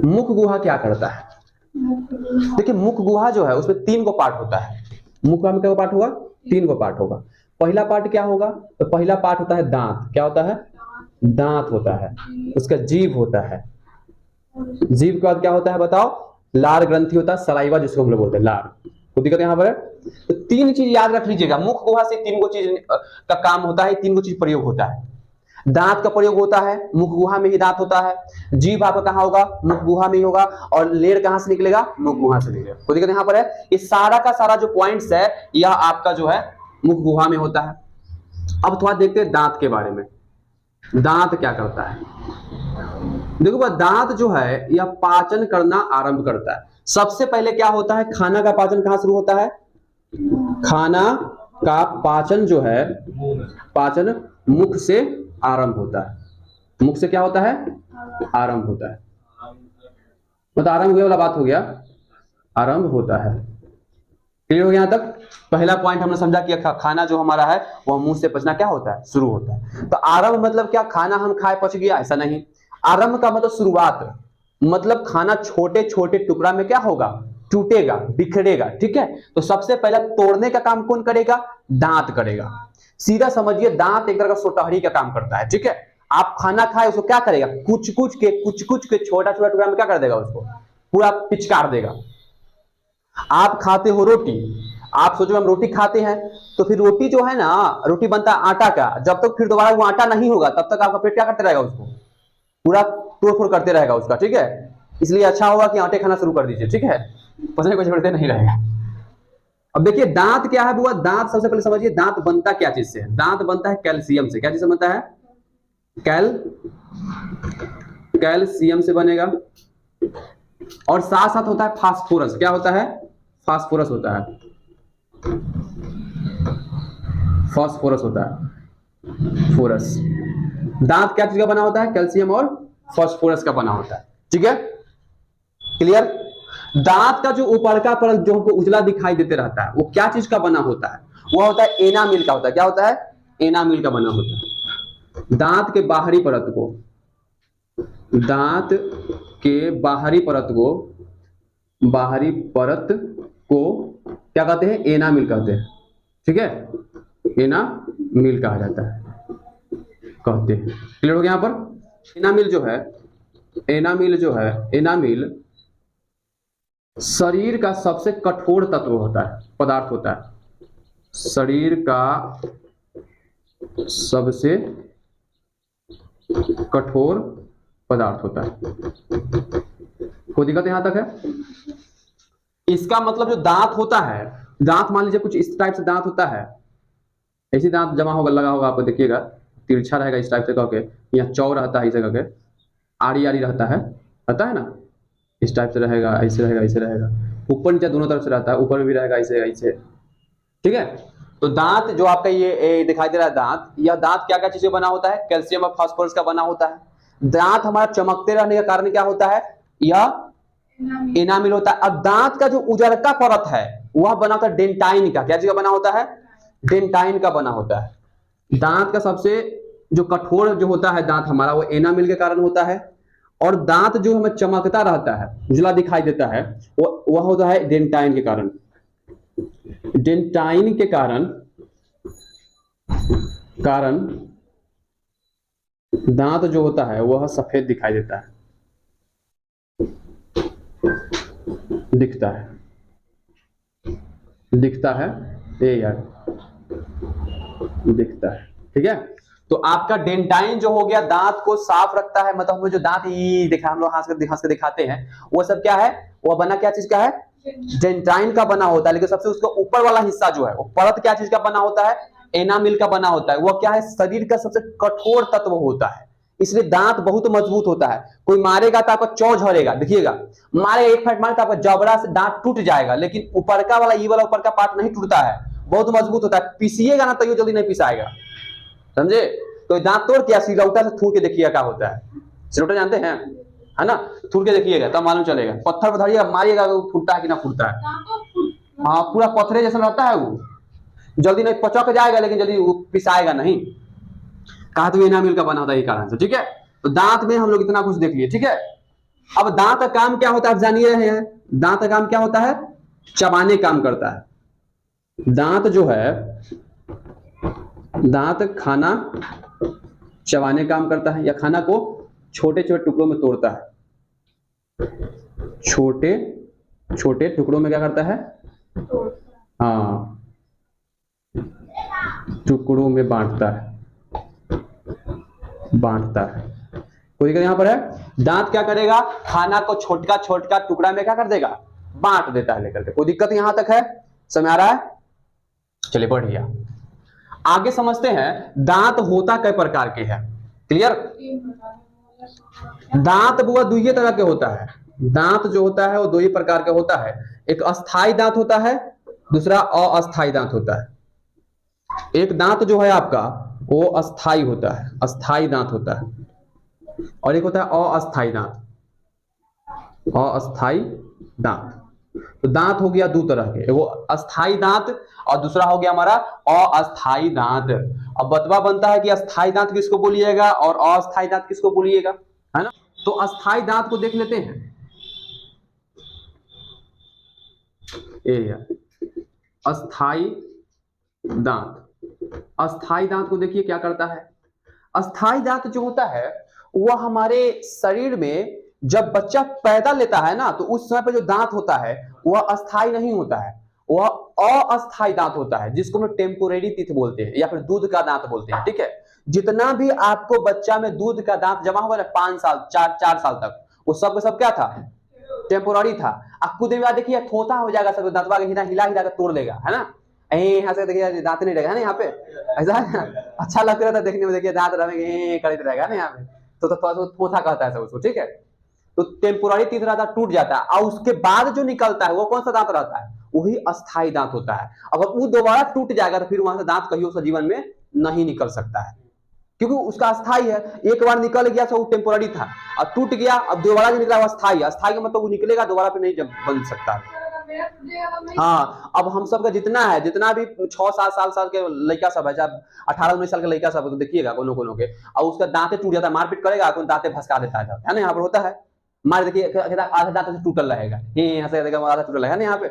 मुख गुहा क्या करता है? देखिए मुख गुहा जो है उसमें 3 गो पार्ट होता है। मुख गुहा में क्या पार्ट होगा? 3 गो पार्ट होगा। पहला पार्ट क्या होगा? तो पहला पार्ट होता है दांत। क्या होता है? दांत होता है। उसका जीभ होता है। जीभ के बाद क्या होता है बताओ? लार ग्रंथि होता है, सलाइवा जिसको हम लोग बोलते हैं, लार। कोई दिक्कत यहाँ पर है? तो 3 चीज याद रख लीजिएगा, मुख गुहा से 3 गो चीज का काम होता है, 3 गो चीज प्रयोग होता है। दांत का प्रयोग होता है, मुख गुहा में ही दांत होता है। जीभ आपका कहां होगा? मुख गुहा में ही होगा। और लेर कहां से निकलेगा? मुख गुहा से निकलेगा। कोई दिक्कत यहाँ पर है? ये सारा का सारा जो पॉइंट्स है यह आपका जो है मुख गुहा में होता है। अब थोड़ा देखते हैं दांत के बारे में। दांत क्या करता है? देखो बस, दांत जो है यह पाचन करना आरंभ करता है। सबसे पहले क्या होता है? खाना का पाचन कहां शुरू होता है? खाना का पाचन जो है, पाचन मुख से आरंभ होता है। मुख से क्या होता है? आरंभ होता है। मतलब आरंभ हुआ वाला बात हो गया, आरंभ होता है। क्लियर हो गया यहां तक? पहला पॉइंट हमने समझा कि खाना जो हमारा है वह मुंह से पचना क्या होता है? शुरू होता है। तो आरंभ मतलब क्या? खाना हम खाए पच गया, ऐसा नहीं। आरंभ का मतलब शुरुआत, मतलब खाना छोटे छोटे टुकड़ा में क्या होगा? टूटेगा, बिखरेगा। ठीक है, तो सबसे पहले तोड़ने का काम कौन करेगा? दांत करेगा। सीधा समझिए, दांत एक तरह का सोटहरी का काम करता है। ठीक है, आप खाना खाए उसको क्या करेगा? कुछ कुछ के छोटा छोटा टुकड़ा में क्या कर देगा? उसको पूरा पिचकार देगा। आप खाते हो रोटी, आप सोचो हम रोटी खाते हैं, तो फिर रोटी जो है ना, रोटी बनता है आटा का। जब तक फिर दोबारा वो आटा नहीं होगा तब तक आपका पेट क्या करते रहेगा? उसको पूरा तोड़-फोड़ करते रहेगा उसका। ठीक है, इसलिए अच्छा होगा कि आटे खाना शुरू कर दीजिए। ठीक है, पचने को जरूरत नहीं रहेगा। अब देखिए दांत क्या है बुआ? दांत सबसे पहले समझिए, दांत बनता क्या चीज से है? दांत बनता है कैल्शियम से। क्या चीज से बनता है? कैल्शियम से बनेगा। और साथ साथ होता है फास्फोरस। क्या होता है? फास्फोरस होता है। फास्फोरस होता है। फोरस। दांत क्या चीज का बना होता है? कैल्शियम और फास्फोरस का बना होता है। ठीक है, क्लियर? दांत का जो ऊपर का परत जो हमको उजला दिखाई देते रहता है, वो क्या चीज का बना होता है? वो होता है एनामिल का होता है। क्या होता है? एनामिल का बना होता है। दांत के बाहरी परत को, दांत के बाहरी परत को क्या कहते हैं? एनामिल कहते हैं। ठीक है, एनामिल कहा जाता है, कहते हैं। क्लियर हो गया यहां पर? एनामिल एनामिल शरीर का सबसे कठोर तत्व होता है, पदार्थ होता है। शरीर का सबसे कठोर पदार्थ होता है। कोई दिक्कत यहां तक है? इसका मतलब जो दांत होता है, दांत मान लीजिए कुछ इस टाइप से दांत होता है, ऐसी दांत जमा होगा, लगा होगा, आपको देखिएगा तिरछा रहेगा इस टाइप से करके, यहाँ चौ रहता है इसे करके, आड़ी आड़ी रहता है ना, इस टाइप से रहेगा, ऐसे रहेगा, ऐसे रहेगा, ऊपर नीचे दोनों तरफ से रहता है, ऊपर में भी रहेगा ऐसे ऐसे। ठीक है, तो दांत जो आपका ये दिखाई दे रहा है दांत, यह दांत क्या क्या चीजें बना होता है? कैल्शियम और फास्फोरस का बना होता है। दांत हमारा चमकते रहने का कारण क्या होता है? यह एनामिल होता है। अब दांत का जो उजरका परत है वह बना होता है डेंटाइन का। क्या चीज का बना होता है? डेंटाइन का बना होता है। दांत का सबसे जो कठोर जो होता है दांत हमारा, वो एनामिल के कारण होता है। और दांत जो हमें चमकता रहता है, उजला दिखाई देता है, वह होता है डेंटाइन के कारण। डेंटाइन के कारण दांत जो होता है वह सफेद दिखाई देता है, दिखता है ये यार, दिखता है। ठीक है, तो आपका डेंटाइन जो हो गया दांत को साफ रखता है। मतलब हमें जो दांत ये देखा हम लोग हंस के दिखाते हैं, वो सब क्या है? वो बना क्या चीज का है? डेंटाइन का बना होता है। लेकिन सबसे उसका ऊपर वाला हिस्सा जो है वो परत क्या चीज का बना होता है? एनामिल का बना होता है। वो क्या है? शरीर का सबसे कठोर तत्व होता है, इसलिए दांत बहुत मजबूत होता है। कोई मारेगा तो आपका चौ झड़ेगा, देखिएगा, मारे एक फट मारे तो आपका जबड़ा से दांत टूट जाएगा, लेकिन ऊपर का वाला ये वाला ऊपर का पार्ट नहीं टूटता है, बहुत मजबूत होता है। पीसिएगा ना तो ये जल्दी नहीं पिसाएगा, समझे? तो दांत तोड़ के सिलौटा से थूर के देखिएगा क्या होता है। सिलौटा जानते हैं, है ना? थूर के देखिएगा तब मालूम चलेगा। पत्थर पर धरिएगा, मारिएगा तो फूटता है कि ना फूटता है। हाँ, पूरा पत्थरे जैसा रहता है, वो जल्दी नहीं पचक जाएगा, लेकिन जल्दी पिसाएगा नहीं। कहा तो एनामिल का बना होता है ये कारण से। ठीक है, तो दांत में हम लोग इतना कुछ देख लिए। ठीक है, अब दांत का काम क्या होता है आप जान ही रहे हैं, दांत का काम क्या होता है, चबाने काम करता है। दांत जो है, दांत खाना चबाने काम करता है, या खाना को छोटे छोटे टुकड़ों में तोड़ता है, छोटे छोटे टुकड़ों में क्या करता है, हाँ टुकड़ों में बांटता है, बांटता है। कोई दिक्कत यहां पर है, दांत क्या करेगा, खाना को छोटका छोटका टुकड़ा में क्या कर देगा, बांट देता है लेकर के। कोई दिक्कत यहां तक है, समझ आ रहा है? चलिए बढ़िया, आगे समझते हैं दांत होता कई प्रकार के हैं। क्लियर? दांत बुआ दो ही तरह के होता है, दांत जो होता है वो दो ही प्रकार का होता है, एक अस्थाई दांत होता है, दूसरा अस्थाई दांत होता है। एक दांत जो है आपका वो अस्थाई होता है, अस्थाई दांत होता है, और एक होता है अस्थाई दांत, अस्थाई दांत। तो दांत हो गया दो तरह के, वो अस्थाई दांत और दूसरा हो गया हमारा अस्थाई दांत। अब बतवा बनता है कि अस्थाई दांत किसको बोलिएगा और अस्थाई दांत किसको बोलिएगा, है ना? तो अस्थाई दांत को देख लेते हैं, अस्थाई दांत। अस्थाई दांत को देखिए क्या करता है, अस्थाई दांत जो होता है वह हमारे शरीर में जब बच्चा पैदा लेता है ना, तो उस समय पे जो दांत होता है वह अस्थाई नहीं होता है, वह अस्थाई दांत होता है, जिसको हम टेम्पोरेरी टीथ बोलते हैं या फिर दूध का दांत बोलते हैं। ठीक है, जितना भी आपको बच्चा में दूध का दांत जमा होगा ना 5 साल 4 साल तक, वो सब का सब क्या था, टेम्पोररी था। अब कुछ दिन बाद देखिए थोथा हो जाएगा, सब दांतवा के हिला हिला हिला कर तोड़ देगा, है ना? यहाँ से देखिए दांत नहीं रहेगा, है ना? यहाँ पे ऐसा अच्छा लगता रहता देखने में, देखिए दांत रहेंगे करते रहेगा ना यहाँ पे, तो थोड़ा सा थोथा कहता है सब उसको। ठीक है, तो टेम्पोररी टीथ रहता है, टूट जाता है, और उसके बाद जो निकलता है वो कौन सा दांत रहता है, वही अस्थाई दांत होता है। अगर वो दोबारा टूट जाएगा तो फिर वहां से दांत कहीं उसका जीवन में नहीं निकल सकता है, क्योंकि उसका अस्थाई है। एक बार निकल गया तो वो टेम्पोररी था, अब टूट गया, अब दोबारा जो निकला वो अस्थाई। अस्थाई का मतलब वो निकलेगा दोबारा पे नहीं बन सकता है। हाँ, अब हम सब का जितना है, जितना भी 6-7 साल के लड़का सब है, चाहे 18-19 साल के लड़का सब है, तो देखिएगा कोनो कोनो के, और उसका दांते टूट जाता है, मारपीट करेगा कोई दांते भसका देता है ना? यहाँ पर होता है, मार देखिए आधा दांत से टूटल रहेगा, यहाँ से आधा टूटल है ना? यहाँ पे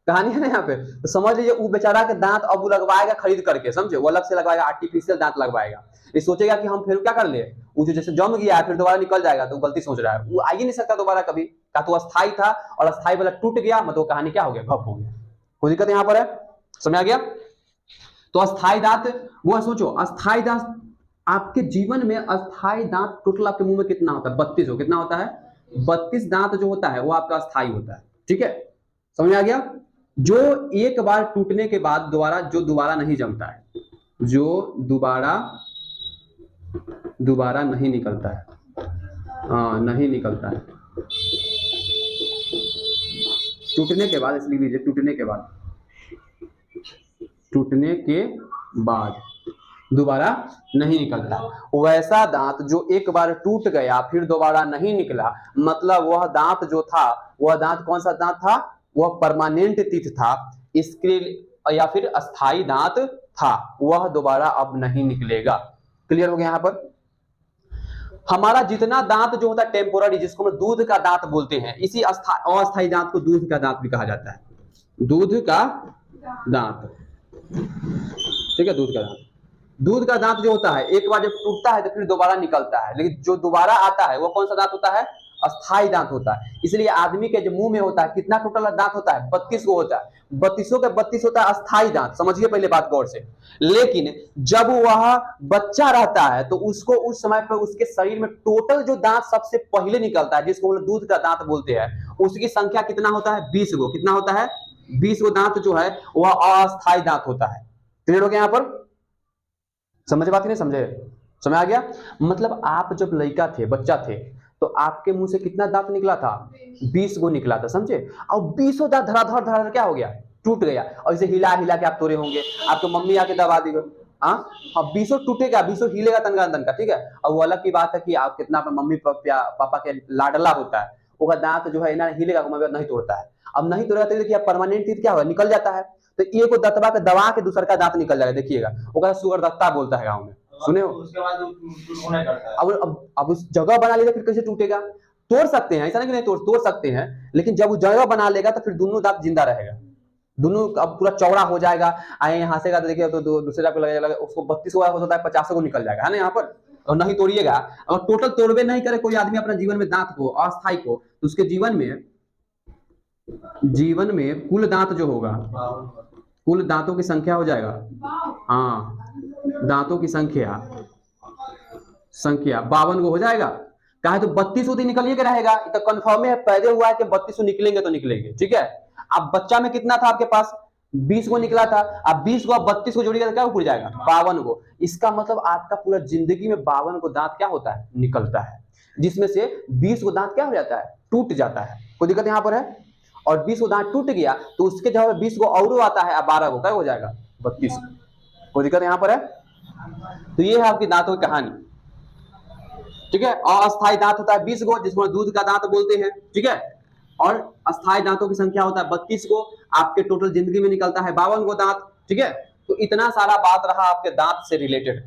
कहानी है ना यहाँ पे। तो समझ लीजिए वो बेचारा के दांत अब वो लगवाएगा खरीद करके, समझे? वो अलग से लगवाएगा, आर्टिफिशियल दांत लगवाएगा। ये सोचेगा कि हम फिर क्या कर ले, वो जो जैसे जम गया है फिर दोबारा निकल जाएगा, तो गलती सोच रहा है, वो आ ही नहीं सकता दोबारा कभी, का तो अस्थाई था और अस्थाई वाला टूट गया, मतलब कहानी क्या हो गया, घप हो गया। कोई दिक्कत यहाँ पर है, समझ आ गया? तो अस्थाई दांत वो सोचो, अस्थाई दांत आपके जीवन में, अस्थाई दांत टोटल आपके मुंह में कितना होता है, 32 हो, कितना होता है, 32 दांत जो होता है वो आपका अस्थाई होता है। ठीक है, समझ आ गया? जो एक बार टूटने के बाद दोबारा नहीं जमता है, जो दोबारा नहीं निकलता है, हाँ नहीं निकलता है, टूटने के बाद, इसलिए लीजिए टूटने के बाद दोबारा नहीं निकलता। वैसा दांत जो एक बार टूट गया फिर दोबारा नहीं निकला, मतलब वह दांत जो था, वह दांत कौन सा दांत था, वह परमानेंट टीथ था, इसके या फिर अस्थाई दांत था, वह दोबारा अब नहीं निकलेगा। क्लियर हो गया? यहाँ पर हमारा जितना दांत जो होता है टेम्पोररी, जिसको हम दूध का दांत बोलते हैं, इसी अस्थाई दांत को दूध का दांत भी कहा जाता है, दूध का दांत। ठीक है, दूध का दांत जो होता है एक बार जब टूटता है तो फिर दोबारा निकलता है, लेकिन जो दोबारा आता है वो कौन सा दांत होता है, अस्थाई दांत होता है। इसलिए आदमी के जो मुंह में होता है कितना टोटल दांत होता है, 32 को होता है, 32 के 32 होता है अस्थाई दांत। समझिए पहले बात गौर से। लेकिन जब वह बच्चा रहता है तो उसको उस समय पर उसके शरीर में टोटल जो दांत सबसे पहले निकलता है, जिसको हम दूध का दांत बोलते हैं, उसकी संख्या कितना होता है, 20 गो। कितना होता है, 20 गो दांत जो है वह अस्थाई दांत होता है। क्लियर हो गया? यहाँ पर समझ बात नहीं समझे? समझ आ गया? मतलब आप जब लड़का थे, बच्चा थे, तो आपके मुंह से कितना दांत निकला था, 20 गो निकला था, समझे? और 20 दांत धराधर क्या हो गया, टूट गया, और इसे हिला हिला के आप तोड़े होंगे, आपको मम्मी आके दबा दी, हाँ 20 टूटेगा, 20 हिलेगा तनका तनका। ठीक है, और वो अलग की बात है कि आप कितना अपने मम्मी पापा के लाडला होता है, वो दांत जो है ना हिलेगा, नहीं तोड़ता है। अब नहीं तोड़ेगा तो देखिए परमानेंट टीथ क्या होगा, निकल जाता है। तो एक को दतवा के दबा के दूसर का दांत निकल जाएगा, देखिएगा, वो सुगर दत्ता बोलता है गाँव में, सुने हो? उसके बाद अब उस जगह बना लीजिए, फिर कैसे टूटेगा? तोड़ सकते हैं, ऐसा नहीं कि नहीं तोड़ सकते हैं, लेकिन जब वो जगह बना लेगा तो फिर दोनों दांत जिंदा रहेगा, दोनों अब पूरा चौड़ा हो जाएगा। आए यहाँ से तो देखिए तो दूसरे दांत पे लगेगा, उसको 32 हो सकता है 50 को निकल जाएगा, है ना यहाँ पर। और नहीं तोड़िएगा, अगर टोटल तोड़वे नहीं करे कोई आदमी अपने जीवन में दांत को अस्थायी को, तो उसके जीवन में कुल दांत जो होगा, कुल दांतों की संख्या हो जाएगा, हाँ दांतों की संख्या 52 को हो जाएगा। कहा तो 32 तो निकलिए के रहेगा, तो कंफर्म है पैदा हुआ है कि 32 निकलेंगे तो निकलेंगे, ठीक है। अब बच्चा में कितना था आपके पास, 20 को निकला था, अब 20 को अब 32 को जोड़िएगा तो क्या पूरा जाएगा 52 को। इसका मतलब आपका पूरा जिंदगी में 52 को दांत क्या होता है, निकलता है, जिसमें से 20 को दांत क्या हो जाता है, टूट जाता है। कोई दिक्कत यहाँ पर है? और 20 को दांत टूट गया तो उसके जगह 20 को और आता है, अब 12 को क्या हो जाएगा 32। कोई दिक्कत यहाँ पर है? तो ये है आपकी दांतों की कहानी, ठीक है। अस्थायी दांत होता है 20 को, जिसको दूध का दांत बोलते हैं, ठीक है। और अस्थायी दांतों की संख्या होता है 32 को, आपके टोटल जिंदगी में निकलता है 52 को दांत, ठीक है। तो इतना सारा बात रहा आपके दांत से रिलेटेड।